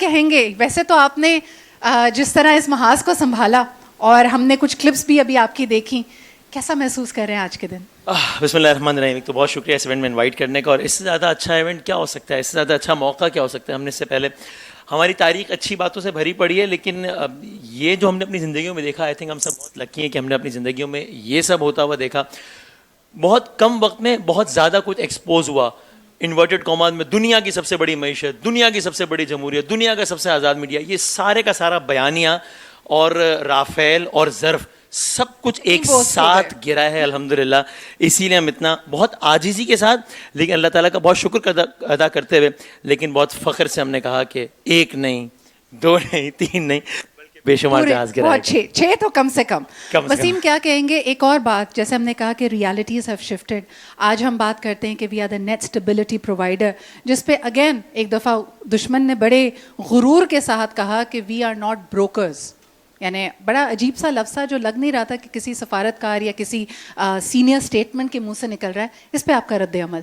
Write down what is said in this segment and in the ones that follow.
کہیں گے؟ ویسے تو آپ نے جس طرح اس محاذ کو سنبھالا اور ہم نے کچھ کلپس بھی ابھی آپ کی دیکھی, کیسا محسوس کر رہے ہیں آج کے دن؟ بسم اللہ الرحمن الرحیم. تو بہت شکریہ اس ایونٹ میں انوائٹ کرنے کا, اور اس سے زیادہ اچھا ایونٹ کیا ہو سکتا ہے, اس سے زیادہ اچھا موقع کیا ہو سکتا ہے. ہم نے اس سے پہلے ہماری تاریخ اچھی باتوں سے بھری پڑی ہے, لیکن یہ جو ہم نے اپنی زندگیوں میں دیکھا, آئی تھنک ہم سب بہت لکی ہیں کہ ہم نے اپنی زندگیوں میں یہ سب ہوتا ہوا دیکھا. بہت کم وقت میں بہت زیادہ کچھ ایکسپوز ہوا, انورٹڈ کاماز میں دنیا کی سب سے بڑی معیشت, دنیا کی سب سے بڑی جمہوریت, دنیا کا سب سے آزاد میڈیا, یہ سارے کا سارا بیانیہ اور رافیل اور ظرف سب کچھ ایک ساتھ گرا ہے الحمدللہ. اسی لیے ہم اتنا بہت عاجزی کے ساتھ, لیکن اللہ تعالیٰ کا بہت شکر ادا کرتے ہوئے, لیکن بہت فخر سے ہم نے کہا کہ ایک نہیں, دو نہیں, تین نہیں, بے شمار جہاز گرائے, 6 تو کم سے کم. وسیم کیا کہیں گے؟ ایک اور بات, جیسے ہم نے کہا کہ ریالٹیز ہیو شفٹڈ, آج ہم بات کرتے ہیں کہ we are the net stability provider, جس پہ اگین ایک دفعہ دشمن نے بڑے غرور کے ساتھ کہا کہ وی آر ناٹ بروکرز. یعنی بڑا عجیب سا لفظ جو لگ نہیں رہا تھا کہ کسی سفارتکار یا کسی سینئر اسٹیٹمنٹ کے منہ سے نکل رہا ہے. اس پہ آپ کا رد عمل؟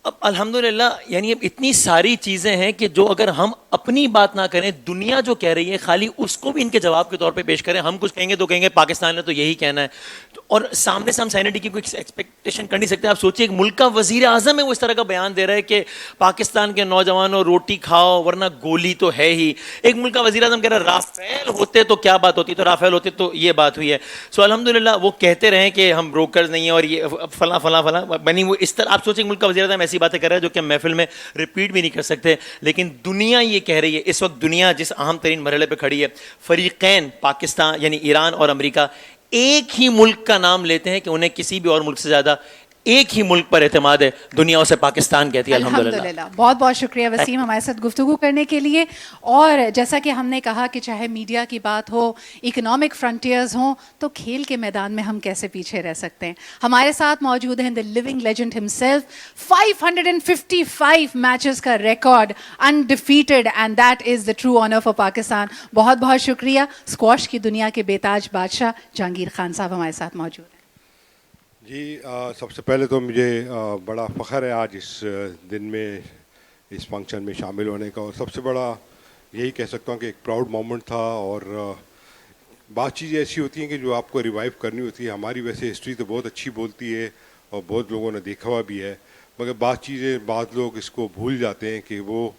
اب الحمدللہ یعنی اب اتنی ساری چیزیں ہیں کہ جو اگر ہم اپنی بات نہ کریں, دنیا جو کہہ رہی ہے خالی اس کو بھی ان کے جواب کے طور پہ پیش کریں. ہم کچھ کہیں گے تو کہیں گے پاکستان نے تو یہی کہنا ہے, اور سامنے سے ہم سینیٹی کی کوئی ایکسپیکٹیشن کر نہیں سکتے. آپ سوچیے ایک ملک کا وزیر اعظم ہے, وہ اس طرح کا بیان دے رہا ہے کہ پاکستان کے نوجوانوں روٹی کھاؤ ورنہ گولی تو ہے ہی. ایک ملک کا وزیر اعظم کہہ رہا ہے رافیل ہوتے تو کیا بات ہوتی, تو رافیل ہوتے تو یہ بات ہوئی ہے. سو الحمدللہ وہ کہتے رہیں کہ ہم بروکرز نہیں ہیں اور یہ فلاں فلاں فلاں بنی, وہ اس طرح آپ سوچیں ملک کا وزیر اعظم ایسی باتیں کر رہا ہے جو کہ محفل میں ریپیٹ بھی نہیں کر سکتے. لیکن دنیا یہ کہہ رہی ہے, اس وقت دنیا جس اہم ترین مرحلے پہ کھڑی ہے, فریقین پاکستان یعنی ایران اور امریکہ ایک ہی ملک کا نام لیتے ہیں کہ انہیں کسی بھی اور ملک سے زیادہ ایک ہی ملک پر اعتماد ہے, دنیا اسے پاکستان کہتی ہے. الحمدللہ. بہت بہت شکریہ وسیم ہمارے ساتھ گفتگو کرنے کے لیے. اور جیسا کہ ہم نے کہا کہ چاہے میڈیا کی بات ہو, اکنامک فرنٹیئرز ہوں, تو کھیل کے میدان میں ہم کیسے پیچھے رہ سکتے ہیں. ہمارے ساتھ موجود ہیں the living legend himself, 555 matches کا record undefeated, and that is the true honour for Pakistan. بہت بہت شکریہ. اسکواش کی دنیا کے بیتاج بادشاہ جہانگیر خان صاحب ہمارے ساتھ موجود ہیں. جی سب سے پہلے تو مجھے بڑا فخر ہے آج اس دن میں اس فنکشن میں شامل ہونے کا, اور سب سے بڑا یہی کہہ سکتا ہوں کہ ایک پراؤڈ مومنٹ تھا. اور بعض چیزیں ایسی ہوتی ہیں کہ جو آپ کو ریوائیو کرنی ہوتی ہے. ہماری ویسے ہسٹری تو بہت اچھی بولتی ہے اور بہت لوگوں نے دیکھا ہوا بھی ہے, مگر بعض چیزیں بعض لوگ اس کو بھول جاتے ہیں کہ وہ